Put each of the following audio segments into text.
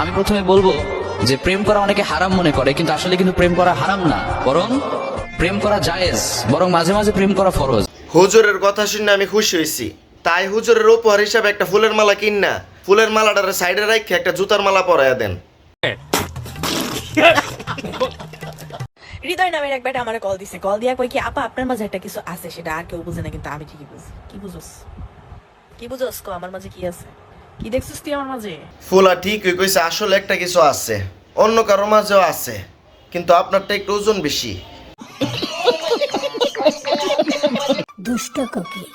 আমি প্রথমে বলবো যে প্রেম করা অনেকে হারাম মনে করে, কিন্তু আসলে কিন্তু প্রেম করা হারাম না, বরং প্রেম করা জায়েজ, বরং মাঝে মাঝে প্রেম করা ফরজ। হুজুরের কথা শুনে আমি খুশি হয়েছি, তাই হুজুরের উপহার হিসাবে একটা ফুলের মালা কিনা ফুলের মালাটার সাইডে রাখে একটা জুতার মালা পরাইয়া দেন। হৃদয় নামের এক বেটা আমার কল দিছে, কল দিয়া কই কি আপা আপনার মাঝে একটা কিছু আছে, সেটা আর কেউ বুঝে না কিন্তু আমি ঠিকই বুঝি। কি বুঝোস? কি বুঝোস কো আমার মাঝে কি আছে? কি দেখছিস তুই আমার মাঝে? ফুলা ঠিকই কইছে, আসলে একটা কিছু আছে, অন্য কারো মাঝেও আছে, কিন্তু আপনারটা একটু ওজন বেশি। দুষ্ট কোকিল।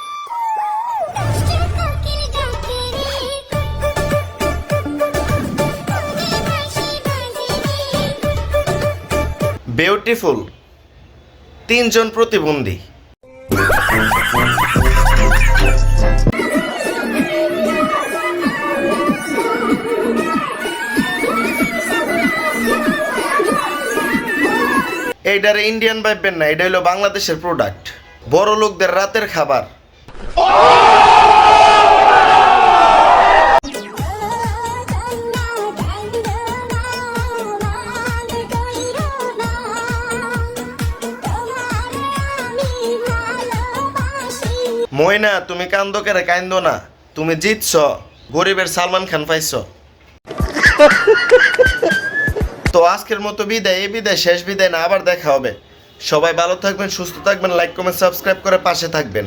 বিউটিফুল তিনজন প্রতিবন্ধী। এইটারে ইন্ডিয়ান ভাববেন না, এটা হলো বাংলাদেশের প্রোডাক্ট, বড় লোকদের রাতের খাবার। ময়না তুমি কান্দো কেরে? কান্দো না, তুমি জিতছ, গরিবের সালমান খান পাইছ। তো আজকের মতো বিদায়, এই বিদায় শেষ বিদায় না, আবার দেখা হবে। সবাই ভালো থাকবেন, সুস্থ থাকবেন, লাইক কমেন্ট সাবস্ক্রাইব করে পাশে থাকবেন।